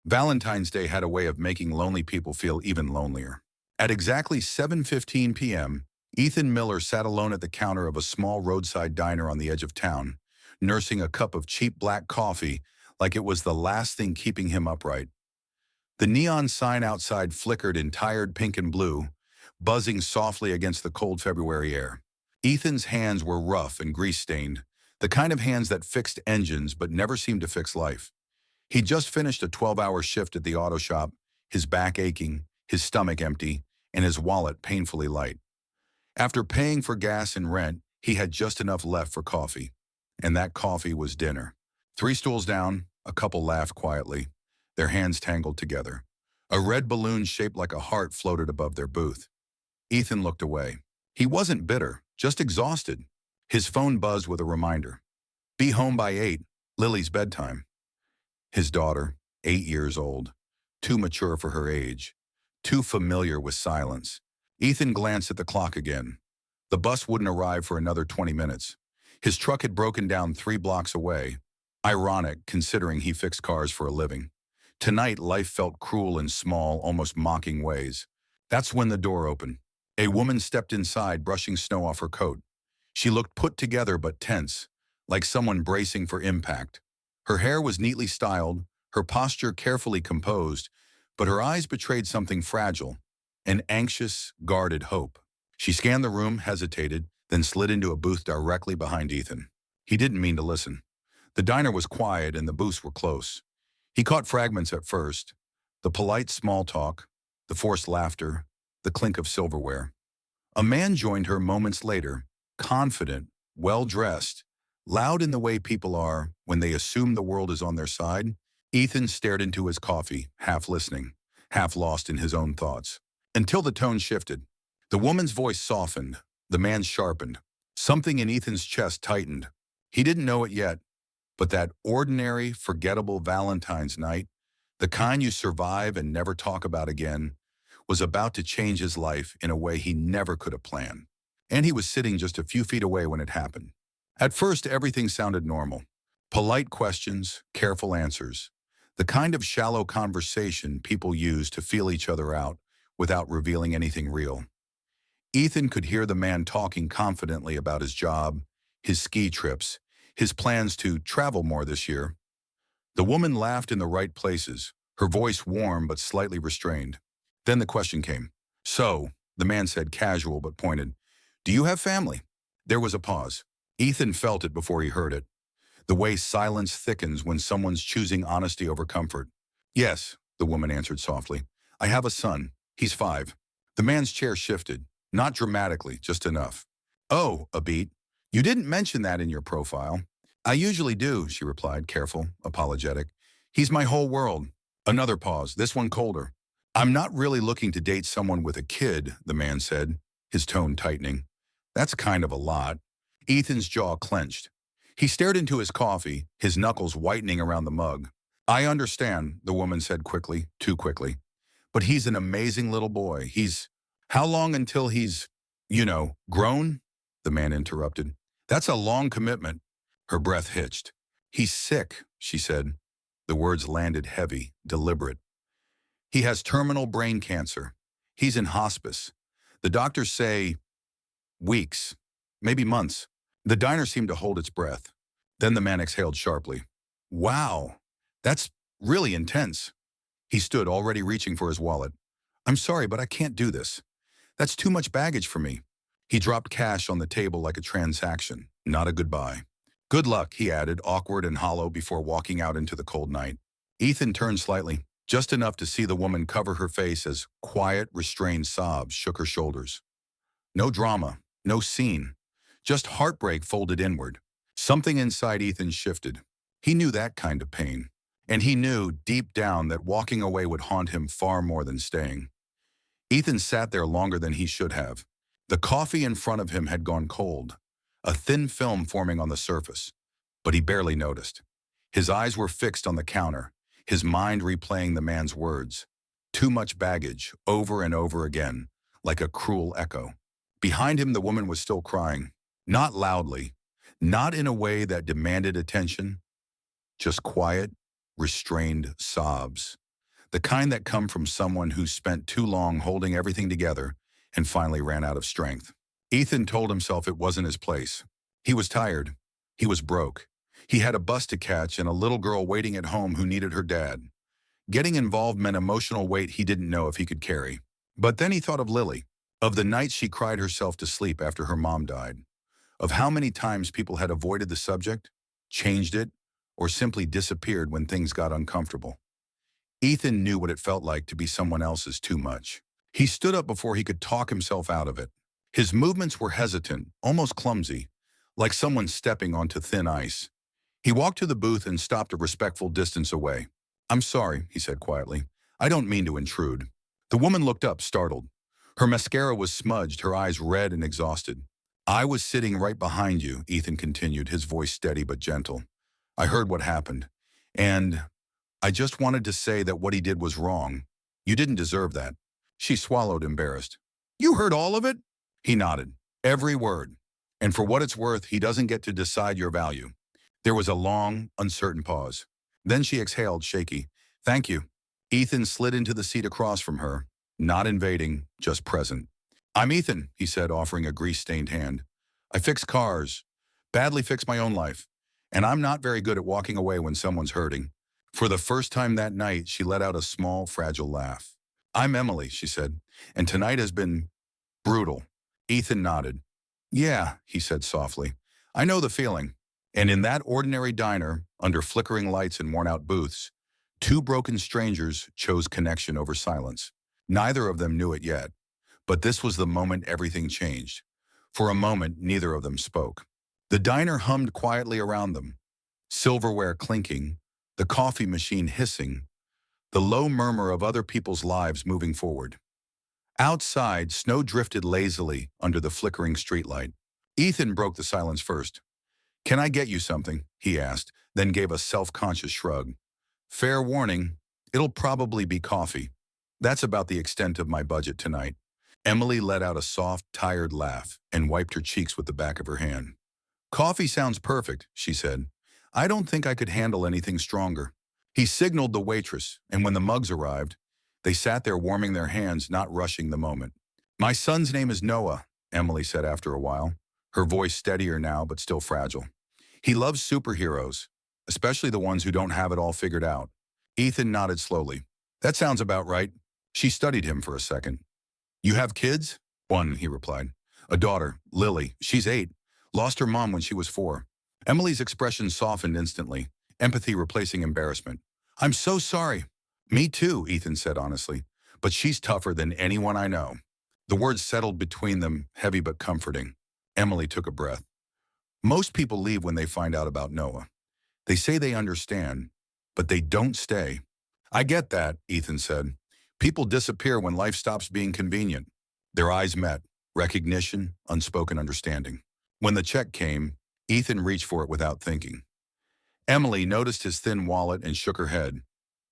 Valentine's Day had a way of making lonely people feel even lonelier. At exactly 7:15 p.m., Ethan Miller sat alone at the counter of a small roadside diner on the edge of town, nursing a cup of cheap black coffee like it was the last thing keeping him upright. The neon sign outside flickered in tired pink and blue, buzzing softly against the cold February air. Ethan's hands were rough and grease-stained, the kind of hands that fixed engines but never seemed to fix life. He'd just finished a 12-hour shift at the auto shop, his back aching, his stomach empty, and his wallet painfully light. After paying for gas and rent, he had just enough left for coffee. And that coffee was dinner. 3 stools down, a couple laughed quietly, their hands tangled together. A red balloon shaped like a heart floated above their booth. Ethan looked away. He wasn't bitter, just exhausted. His phone buzzed with a reminder. Be home by 8, Lily's bedtime. His daughter, 8 years old, too mature for her age, too familiar with silence. Ethan glanced at the clock again. The bus wouldn't arrive for another 20 minutes. His truck had broken down 3 blocks away. Ironic, considering he fixed cars for a living. Tonight, life felt cruel in small, almost mocking ways. That's when the door opened. A woman stepped inside, brushing snow off her coat. She looked put together but tense, like someone bracing for impact. Her hair was neatly styled, her posture carefully composed, but her eyes betrayed something fragile, an anxious, guarded hope. She scanned the room, hesitated, then slid into a booth directly behind Ethan. He didn't mean to listen. The diner was quiet and the booths were close. He caught fragments at first, the polite small talk, the forced laughter, the clink of silverware. A man joined her moments later, confident, well-dressed, loud in the way people are when they assume the world is on their side. Ethan stared into his coffee, half listening, half lost in his own thoughts. Until the tone shifted. The woman's voice softened, the man's sharpened. Something in Ethan's chest tightened. He didn't know it yet, but that ordinary, forgettable Valentine's night, the kind you survive and never talk about again, was about to change his life in a way he never could have planned. And he was sitting just a few feet away when it happened. At first, everything sounded normal. Polite questions, careful answers. The kind of shallow conversation people use to feel each other out without revealing anything real. Ethan could hear the man talking confidently about his job, his ski trips, his plans to travel more this year. The woman laughed in the right places, her voice warm but slightly restrained. Then the question came. So, the man said casual but pointed, do you have family? There was a pause. Ethan felt it before he heard it. The way silence thickens when someone's choosing honesty over comfort. Yes, the woman answered softly. I have a son. He's 5. The man's chair shifted, not dramatically, just enough. Oh, a beat. You didn't mention that in your profile. I usually do, she replied, careful, apologetic. He's my whole world. Another pause, this one colder. I'm not really looking to date someone with a kid, the man said, his tone tightening. That's kind of a lot. Ethan's jaw clenched. He stared into his coffee, his knuckles whitening around the mug. I understand, the woman said quickly, too quickly. But he's an amazing little boy. How long until he's, grown? The man interrupted. That's a long commitment. Her breath hitched. He's sick, she said. The words landed heavy, deliberate. He has terminal brain cancer. He's in hospice. The doctors say weeks, maybe months. The diner seemed to hold its breath. Then the man exhaled sharply. Wow, that's really intense. He stood, already reaching for his wallet. I'm sorry, but I can't do this. That's too much baggage for me. He dropped cash on the table like a transaction, not a goodbye. Good luck, he added, awkward and hollow before walking out into the cold night. Ethan turned slightly, just enough to see the woman cover her face as quiet, restrained sobs shook her shoulders. No drama, no scene, just heartbreak folded inward. Something inside Ethan shifted. He knew that kind of pain. And he knew, deep down, that walking away would haunt him far more than staying. Ethan sat there longer than he should have. The coffee in front of him had gone cold, a thin film forming on the surface, but he barely noticed. His eyes were fixed on the counter, his mind replaying the man's words. Too much baggage, over and over again, like a cruel echo. Behind him, the woman was still crying, not loudly, not in a way that demanded attention, just quiet, restrained sobs. the kind that come from someone who spent too long holding everything together and finally ran out of strength. Ethan told himself it wasn't his place. He was tired. He was broke. He had a bus to catch and a little girl waiting at home who needed her dad. Getting involved meant emotional weight he didn't know if he could carry. But then he thought of Lily, of the nights she cried herself to sleep after her mom died, of how many times people had avoided the subject, changed it, or simply disappeared when things got uncomfortable. Ethan knew what it felt like to be someone else's too much. He stood up before he could talk himself out of it. His movements were hesitant, almost clumsy, like someone stepping onto thin ice. He walked to the booth and stopped a respectful distance away. "I'm sorry," he said quietly. "I don't mean to intrude." The woman looked up, startled. Her mascara was smudged, her eyes red and exhausted. "I was sitting right behind you," Ethan continued, his voice steady but gentle. "I heard what happened. And I just wanted to say that what he did was wrong. You didn't deserve that." She swallowed, embarrassed. "You heard all of it?" He nodded. "Every word. And for what it's worth, he doesn't get to decide your value." There was a long, uncertain pause. Then she exhaled, shaky. "Thank you." Ethan slid into the seat across from her, not invading, just present. "I'm Ethan," he said, offering a grease-stained hand. "I fix cars, badly fix my own life, and I'm not very good at walking away when someone's hurting." For the first time that night, she let out a small, fragile laugh. "I'm Emily," she said, "and tonight has been brutal." Ethan nodded. "Yeah," he said softly. "I know the feeling." And in that ordinary diner, under flickering lights and worn-out booths, two broken strangers chose connection over silence. Neither of them knew it yet, but this was the moment everything changed. For a moment, neither of them spoke. The diner hummed quietly around them, silverware clinking, the coffee machine hissing, the low murmur of other people's lives moving forward. Outside, snow drifted lazily under the flickering streetlight. Ethan broke the silence first. "Can I get you something?" he asked, then gave a self-conscious shrug. "Fair warning, it'll probably be coffee. That's about the extent of my budget tonight." Emily let out a soft, tired laugh and wiped her cheeks with the back of her hand. "Coffee sounds perfect," she said. "I don't think I could handle anything stronger." He signaled the waitress, and when the mugs arrived, they sat there warming their hands, not rushing the moment. "My son's name is Noah," Emily said after a while, her voice steadier now but still fragile. "He loves superheroes, especially the ones who don't have it all figured out." Ethan nodded slowly. "That sounds about right." She studied him for a second. "You have kids?" "One," he replied. "A daughter, Lily. She's 8. Lost her mom when she was 4. Emily's expression softened instantly, empathy replacing embarrassment. "I'm so sorry." "Me too," Ethan said honestly. "But she's tougher than anyone I know." The words settled between them, heavy but comforting. Emily took a breath. "Most people leave when they find out about Noah. They say they understand, but they don't stay." "I get that," Ethan said. "People disappear when life stops being convenient." Their eyes met, recognition, unspoken understanding. When the check came, Ethan reached for it without thinking. Emily noticed his thin wallet and shook her head.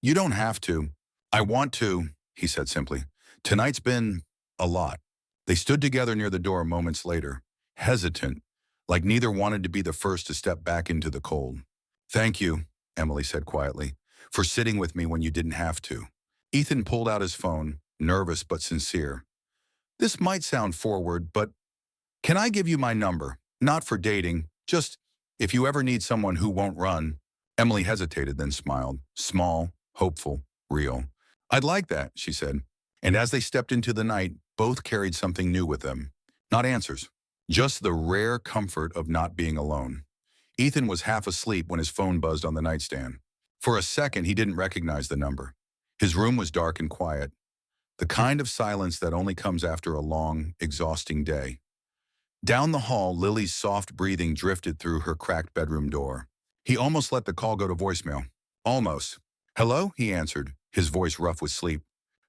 "You don't have to." "I want to," he said simply. "Tonight's been a lot." They stood together near the door moments later, hesitant, like neither wanted to be the first to step back into the cold. "Thank you," Emily said quietly, "for sitting with me when you didn't have to." Ethan pulled out his phone, nervous but sincere. "This might sound forward, but can I give you my number? Not for dating, just if you ever need someone who won't run." Emily hesitated, then smiled, small, hopeful, real. "I'd like that," she said. And as they stepped into the night, both carried something new with them. Not answers, just the rare comfort of not being alone. Ethan was half asleep when his phone buzzed on the nightstand. For a second, he didn't recognize the number. His room was dark and quiet, the kind of silence that only comes after a long, exhausting day. Down the hall, Lily's soft breathing drifted through her cracked bedroom door. He almost let the call go to voicemail. Almost. "Hello?" he answered, his voice rough with sleep.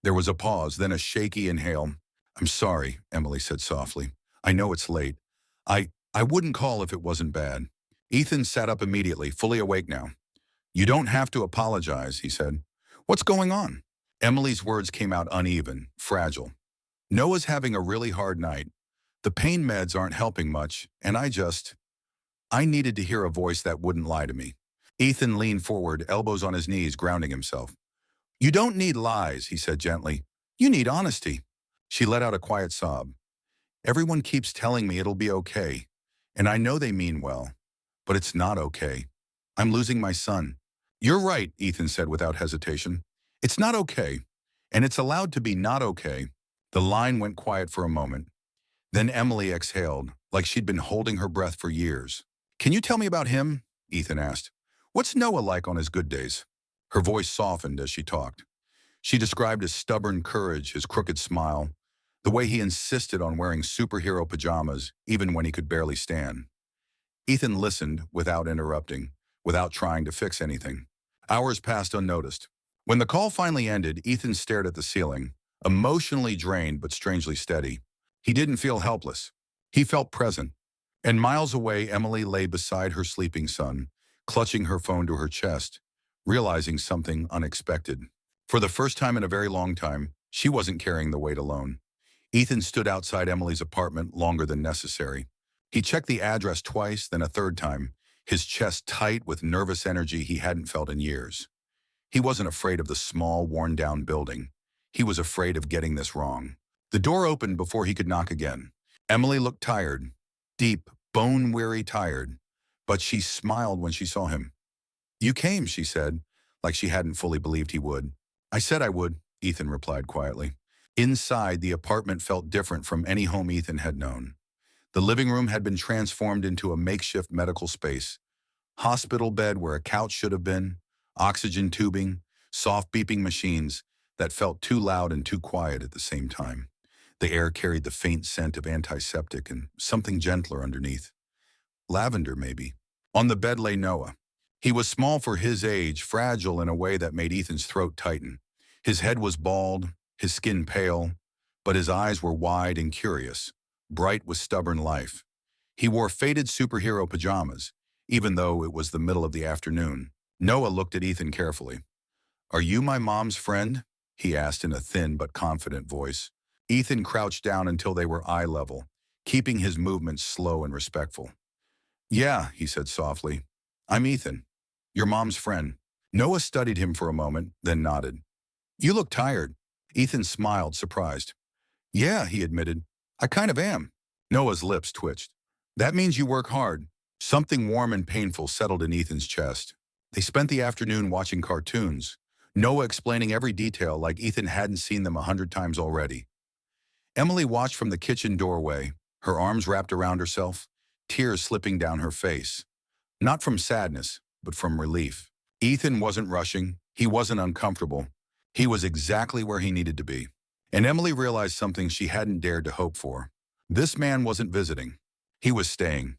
There was a pause, then a shaky inhale. "I'm sorry," Emily said softly. "I know it's late. I wouldn't call if it wasn't bad." Ethan sat up immediately, fully awake now. "You don't have to apologize," he said. "What's going on?" Emily's words came out uneven, fragile. "Noah's having a really hard night. The pain meds aren't helping much, and I needed to hear a voice that wouldn't lie to me." Ethan leaned forward, elbows on his knees, grounding himself. You don't need lies, he said gently. You need honesty. She let out a quiet sob. Everyone keeps telling me it'll be okay, and I know they mean well, but it's not okay. I'm losing my son. You're right, Ethan said without hesitation. It's not okay, and it's allowed to be not okay. The line went quiet for a moment. Then Emily exhaled, like she'd been holding her breath for years. Can you tell me about him? Ethan asked. What's Noah like on his good days? Her voice softened as she talked. She described his stubborn courage, his crooked smile, the way he insisted on wearing superhero pajamas even when he could barely stand. Ethan listened without interrupting, without trying to fix anything. Hours passed unnoticed. When the call finally ended, Ethan stared at the ceiling, emotionally drained but strangely steady. He didn't feel helpless. He felt present. And miles away, Emily lay beside her sleeping son, clutching her phone to her chest, realizing something unexpected. For the first time in a very long time, she wasn't carrying the weight alone. Ethan stood outside Emily's apartment longer than necessary. He checked the address twice, then a third time, his chest tight with nervous energy he hadn't felt in years. He wasn't afraid of the small, worn-down building. He was afraid of getting this wrong. The door opened before he could knock again. Emily looked tired, deep, bone-weary tired, but she smiled when she saw him. You came, she said, like she hadn't fully believed he would. I said I would, Ethan replied quietly. Inside, the apartment felt different from any home Ethan had known. The living room had been transformed into a makeshift medical space. Hospital bed where a couch should have been, oxygen tubing, soft beeping machines that felt too loud and too quiet at the same time. The air carried the faint scent of antiseptic and something gentler underneath. Lavender, maybe. On the bed lay Noah. He was small for his age, fragile in a way that made Ethan's throat tighten. His head was bald, his skin pale, but his eyes were wide and curious, bright with stubborn life. He wore faded superhero pajamas, even though it was the middle of the afternoon. Noah looked at Ethan carefully. Are you my mom's friend? He asked in a thin but confident voice. Ethan crouched down until they were eye level, keeping his movements slow and respectful. Yeah, he said softly. I'm Ethan, your mom's friend. Noah studied him for a moment, then nodded. You look tired. Ethan smiled, surprised. Yeah, he admitted. I kind of am. Noah's lips twitched. That means you work hard. Something warm and painful settled in Ethan's chest. They spent the afternoon watching cartoons, Noah explaining every detail like Ethan hadn't seen them 100 times already. Emily watched from the kitchen doorway, her arms wrapped around herself, tears slipping down her face. Not from sadness, but from relief. Ethan wasn't rushing. He wasn't uncomfortable. He was exactly where he needed to be. And Emily realized something she hadn't dared to hope for. This man wasn't visiting. He was staying.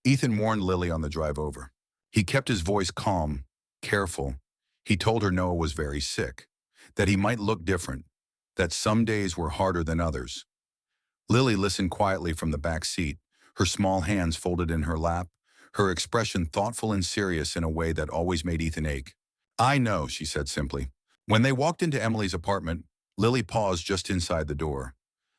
Ethan warned Lily on the drive over. He kept his voice calm, careful. He told her Noah was very sick, that he might look different, that some days were harder than others. Lily listened quietly from the back seat, her small hands folded in her lap, her expression thoughtful and serious in a way that always made Ethan ache. I know, she said simply. When they walked into Emily's apartment, Lily paused just inside the door.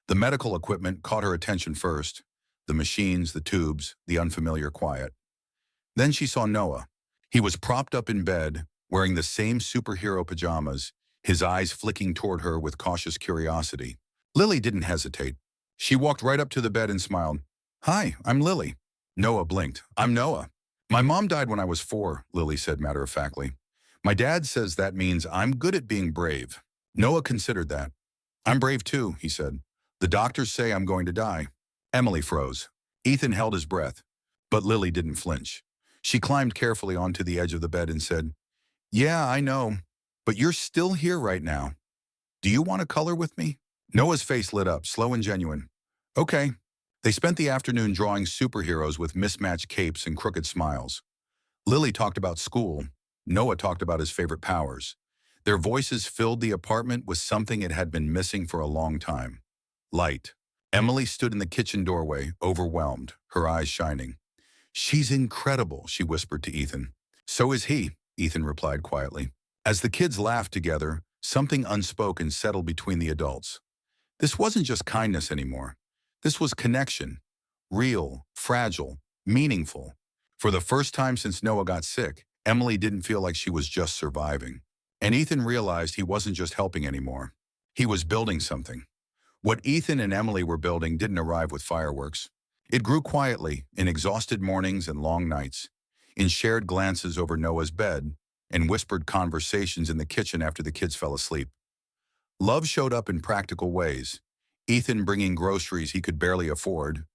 The medical equipment caught her attention first, the machines, the tubes, the unfamiliar quiet. Then she saw Noah. He was propped up in bed, wearing the same superhero pajamas, his eyes flicking toward her with cautious curiosity. Lily didn't hesitate. She walked right up to the bed and smiled. Hi, I'm Lily. Noah blinked. I'm Noah. My mom died when I was 4, Lily said matter-of-factly. My dad says that means I'm good at being brave. Noah considered that. I'm brave too, he said. The doctors say I'm going to die. Emily froze. Ethan held his breath, but Lily didn't flinch. She climbed carefully onto the edge of the bed and said, Yeah, I know, but you're still here right now. Do you want to color with me? Noah's face lit up, slow and genuine. Okay. They spent the afternoon drawing superheroes with mismatched capes and crooked smiles. Lily talked about school. Noah talked about his favorite powers. Their voices filled the apartment with something it had been missing for a long time. Light. Emily stood in the kitchen doorway, overwhelmed, her eyes shining. She's incredible, she whispered to Ethan. So is he, Ethan replied quietly. As the kids laughed together, something unspoken settled between the adults. This wasn't just kindness anymore. This was connection. Real, fragile, meaningful. For the first time since Noah got sick, Emily didn't feel like she was just surviving. And Ethan realized he wasn't just helping anymore. He was building something. What Ethan and Emily were building didn't arrive with fireworks. It grew quietly, in exhausted mornings and long nights, in shared glances over Noah's bed, and whispered conversations in the kitchen after the kids fell asleep. Love showed up in practical ways. Ethan bringing groceries he could barely afford,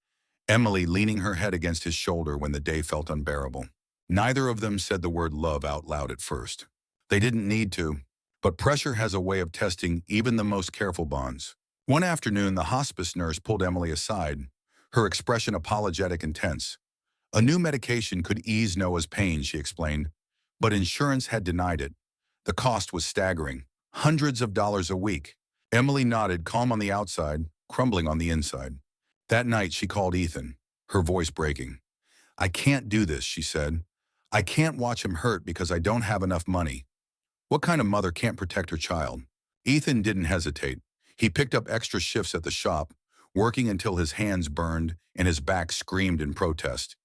Emily leaning her head against his shoulder when the day felt unbearable. Neither of them said the word love out loud at first. They didn't need to, but pressure has a way of testing even the most careful bonds. One afternoon, the hospice nurse pulled Emily aside, her expression apologetic and tense. A new medication could ease Noah's pain, she explained, but insurance had denied it. The cost was staggering, hundreds of dollars a week. Emily nodded, calm on the outside, crumbling on the inside. That night, she called Ethan, her voice breaking. "I can't do this," she said. "I can't watch him hurt because I don't have enough money." What kind of mother can't protect her child? Ethan didn't hesitate. He picked up extra shifts at the shop, working until his hands burned and his back screamed in protest.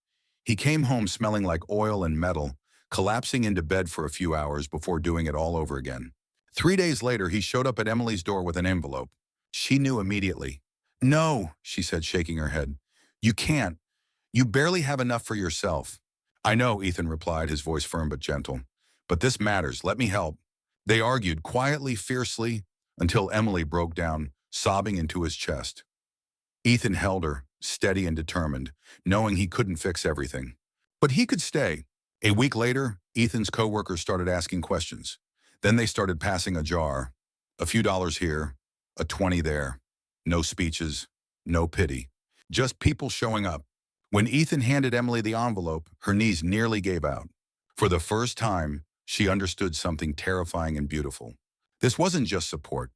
He came home smelling like oil and metal, collapsing into bed for a few hours before doing it all over again. 3 days later, he showed up at Emily's door with an envelope. She knew immediately. "No," she said, shaking her head. "You can't. You barely have enough for yourself." "I know," Ethan replied, his voice firm but gentle. "But this matters. Let me help." They argued quietly, fiercely, until Emily broke down, sobbing into his chest. Ethan held her, steady and determined, knowing he couldn't fix everything. But he could stay. A week later, Ethan's coworkers started asking questions. Then they started passing a jar. A few dollars here, a 20 there. No speeches, no pity. Just people showing up. When Ethan handed Emily the envelope, her knees nearly gave out. For the first time, she understood something terrifying and beautiful. This wasn't just support.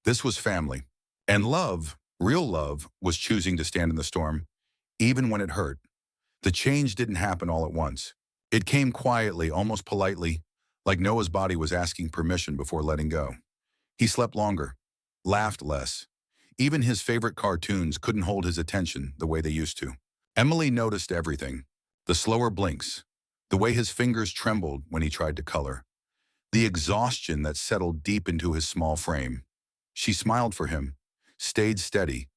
This was family. And love, real love, was choosing to stand in the storm, even when it hurt. The change didn't happen all at once. It came quietly, almost politely, like Noah's body was asking permission before letting go. He slept longer, laughed less. Even his favorite cartoons couldn't hold his attention the way they used to. Emily noticed everything. The slower blinks, the way his fingers trembled when he tried to color, the exhaustion that settled deep into his small frame. She smiled for him, stayed steady,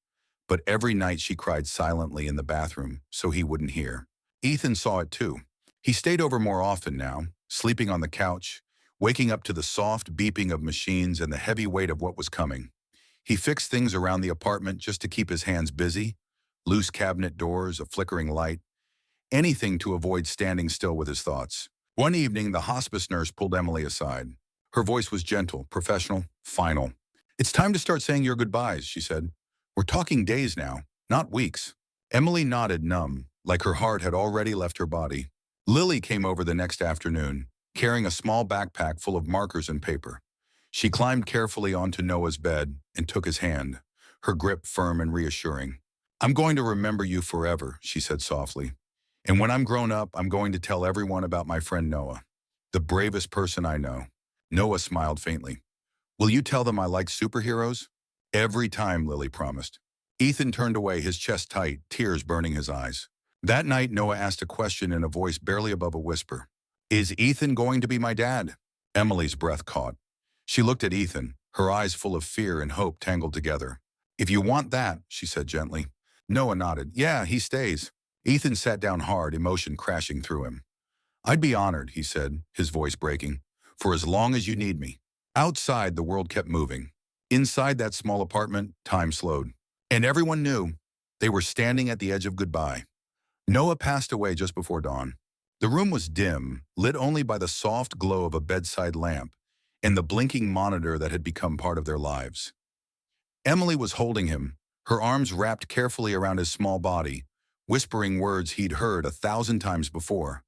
but every night she cried silently in the bathroom so he wouldn't hear. Ethan saw it too. He stayed over more often now, sleeping on the couch, waking up to the soft beeping of machines and the heavy weight of what was coming. He fixed things around the apartment just to keep his hands busy, loose cabinet doors, a flickering light, anything to avoid standing still with his thoughts. One evening, the hospice nurse pulled Emily aside. Her voice was gentle, professional, final. "It's time to start saying your goodbyes," she said. "We're talking days now, not weeks." Emily nodded, numb, like her heart had already left her body. Lily came over the next afternoon, carrying a small backpack full of markers and paper. She climbed carefully onto Noah's bed and took his hand, her grip firm and reassuring. "I'm going to remember you forever," she said softly. "And when I'm grown up, I'm going to tell everyone about my friend Noah, the bravest person I know." Noah smiled faintly. "Will you tell them I like superheroes?" "Every time," Lily promised. Ethan turned away, his chest tight, tears burning his eyes. That night, Noah asked a question in a voice barely above a whisper. "Is Ethan going to be my dad?" Emily's breath caught. She looked at Ethan, her eyes full of fear and hope tangled together. "If you want that," she said gently. Noah nodded. "Yeah, he stays." Ethan sat down hard, emotion crashing through him. "I'd be honored," he said, his voice breaking, "for as long as you need me." Outside, the world kept moving. Inside that small apartment, time slowed. And everyone knew they were standing at the edge of goodbye. Noah passed away just before dawn. The room was dim, lit only by the soft glow of a bedside lamp and the blinking monitor that had become part of their lives. Emily was holding him, her arms wrapped carefully around his small body, whispering words he'd heard 1,000 times before.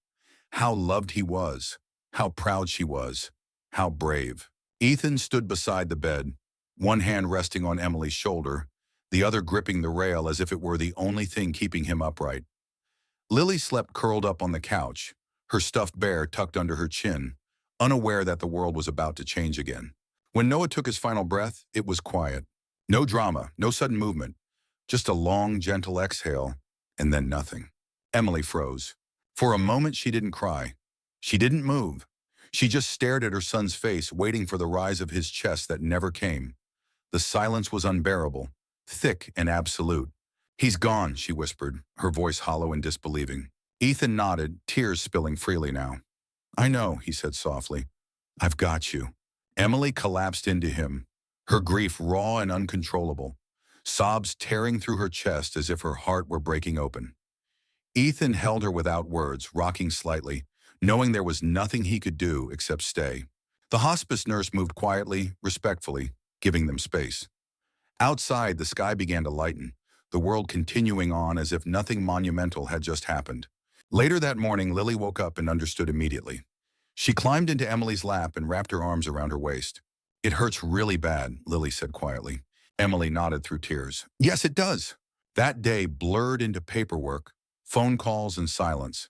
How loved he was, how proud she was, how brave. Ethan stood beside the bed, one hand resting on Emily's shoulder, the other gripping the rail as if it were the only thing keeping him upright. Lily slept curled up on the couch, her stuffed bear tucked under her chin, unaware that the world was about to change again. When Noah took his final breath, it was quiet. No drama, no sudden movement, just a long, gentle exhale, and then nothing. Emily froze. For a moment, she didn't cry. She didn't move. She just stared at her son's face, waiting for the rise of his chest that never came. The silence was unbearable, thick and absolute. "He's gone," she whispered, her voice hollow and disbelieving. Ethan nodded, tears spilling freely now. "I know," he said softly. "I've got you." Emily collapsed into him, her grief raw and uncontrollable, sobs tearing through her chest as if her heart were breaking open. Ethan held her without words, rocking slightly, knowing there was nothing he could do except stay. The hospice nurse moved quietly, respectfully, giving them space. Outside, the sky began to lighten, the world continuing on as if nothing monumental had just happened. Later that morning, Lily woke up and understood immediately. She climbed into Emily's lap and wrapped her arms around her waist. "It hurts really bad," Lily said quietly. Emily nodded through tears. "Yes, it does." That day blurred into paperwork, phone calls, and silence.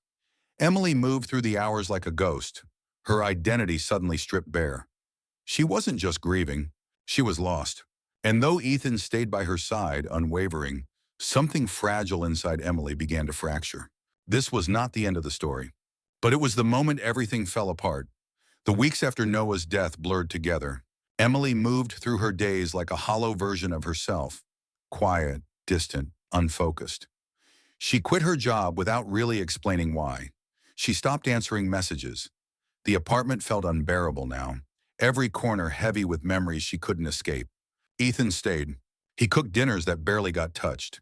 Emily moved through the hours like a ghost, her identity suddenly stripped bare. She wasn't just grieving, she was lost. And though Ethan stayed by her side, unwavering, something fragile inside Emily began to fracture. This was not the end of the story. But it was the moment everything fell apart. The weeks after Noah's death blurred together. Emily moved through her days like a hollow version of herself, quiet, distant, unfocused. She quit her job without really explaining why. She stopped answering messages. The apartment felt unbearable now, every corner heavy with memories she couldn't escape. Ethan stayed. He cooked dinners that barely got touched.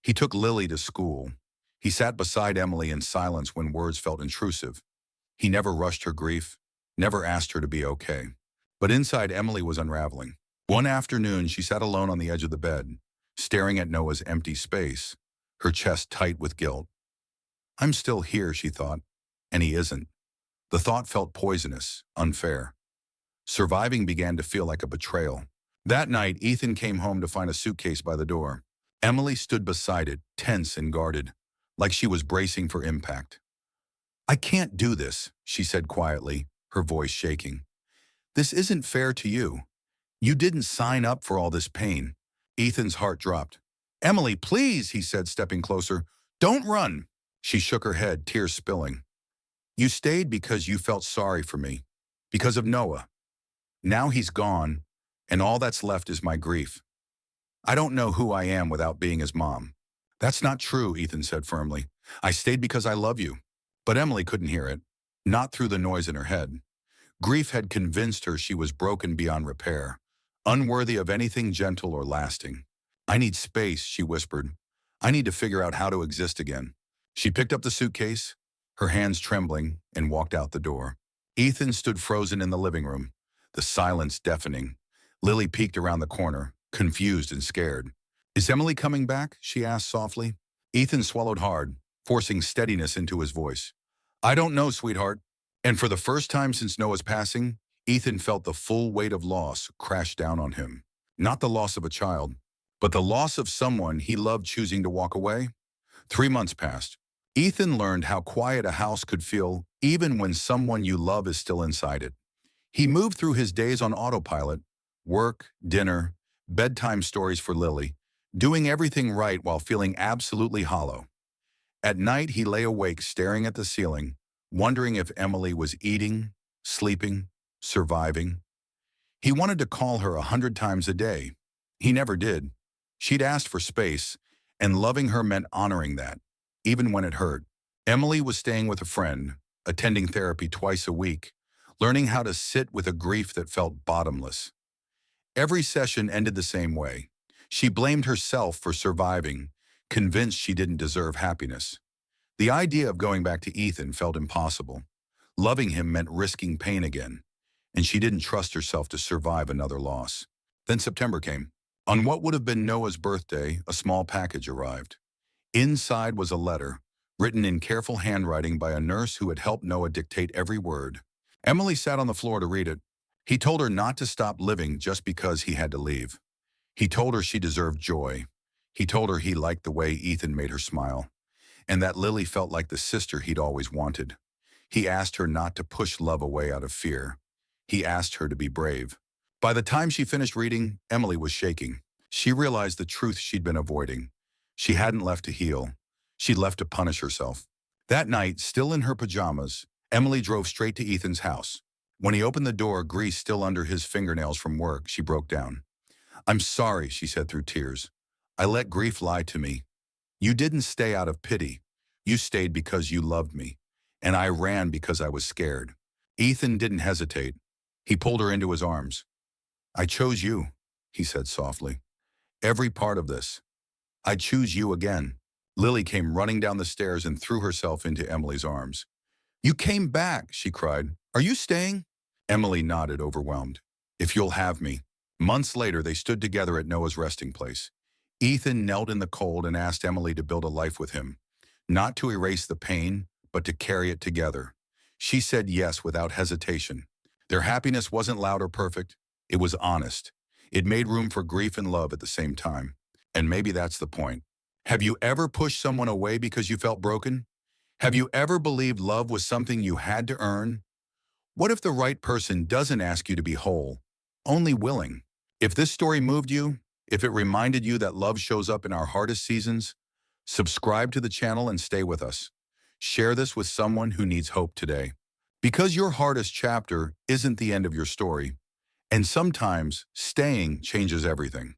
He took Lily to school. He sat beside Emily in silence when words felt intrusive. He never rushed her grief, never asked her to be okay. But inside, Emily was unraveling. One afternoon, she sat alone on the edge of the bed, staring at Noah's empty space, her chest tight with guilt. "I'm still here," she thought, "and he isn't." The thought felt poisonous, unfair. Surviving began to feel like a betrayal. That night, Ethan came home to find a suitcase by the door. Emily stood beside it, tense and guarded, like she was bracing for impact. "I can't do this," she said quietly, her voice shaking. "This isn't fair to you. You didn't sign up for all this pain." Ethan's heart dropped. "Emily, please," he said, stepping closer. "Don't run." She shook her head, tears spilling. "You stayed because you felt sorry for me, because of Noah. Now he's gone, and all that's left is my grief. I don't know who I am without being his mom." "That's not true," Ethan said firmly. "I stayed because I love you." But Emily couldn't hear it, not through the noise in her head. Grief had convinced her she was broken beyond repair, unworthy of anything gentle or lasting. "I need space," she whispered. "I need to figure out how to exist again." She picked up the suitcase, her hands trembling, and walked out the door. Ethan stood frozen in the living room, the silence deafening. Lily peeked around the corner, confused and scared. "Is Emily coming back?" she asked softly. Ethan swallowed hard, forcing steadiness into his voice. "I don't know, sweetheart." And for the first time since Noah's passing, Ethan felt the full weight of loss crash down on him. Not the loss of a child, but the loss of someone he loved choosing to walk away. 3 months passed. Ethan learned how quiet a house could feel even when someone you love is still inside it. He moved through his days on autopilot, work, dinner, bedtime stories for Lily, doing everything right while feeling absolutely hollow. At night, he lay awake staring at the ceiling, wondering if Emily was eating, sleeping, surviving. He wanted to call her 100 times a day. He never did. She'd asked for space, and loving her meant honoring that, even when it hurt. Emily was staying with a friend, attending therapy twice a week, learning how to sit with a grief that felt bottomless. Every session ended the same way. She blamed herself for surviving, convinced she didn't deserve happiness. The idea of going back to Ethan felt impossible. Loving him meant risking pain again, and she didn't trust herself to survive another loss. Then September came. On what would have been Noah's birthday, a small package arrived. Inside was a letter, written in careful handwriting by a nurse who had helped Noah dictate every word. Emily sat on the floor to read it. He told her not to stop living just because he had to leave. He told her she deserved joy. He told her he liked the way Ethan made her smile, and that Lily felt like the sister he'd always wanted. He asked her not to push love away out of fear. He asked her to be brave. By the time she finished reading, Emily was shaking. She realized the truth she'd been avoiding. She hadn't left to heal. She'd left to punish herself. That night, still in her pajamas, Emily drove straight to Ethan's house. When he opened the door, grease still under his fingernails from work, she broke down. "I'm sorry," she said through tears. "I let grief lie to me. You didn't stay out of pity. You stayed because you loved me. And I ran because I was scared." Ethan didn't hesitate. He pulled her into his arms. "I chose you," he said softly. "Every part of this. I choose you again." Lily came running down the stairs and threw herself into Emily's arms. "You came back," she cried. "Are you staying?" Emily nodded, overwhelmed. "If you'll have me." Months later, they stood together at Noah's resting place. Ethan knelt in the cold and asked Emily to build a life with him, not to erase the pain, but to carry it together. She said yes without hesitation. Their happiness wasn't loud or perfect. It was honest. It made room for grief and love at the same time. And maybe that's the point. Have you ever pushed someone away because you felt broken? Have you ever believed love was something you had to earn? What if the right person doesn't ask you to be whole, only willing? If this story moved you, if it reminded you that love shows up in our hardest seasons, subscribe to the channel and stay with us. Share this with someone who needs hope today. Because your hardest chapter isn't the end of your story, and sometimes staying changes everything.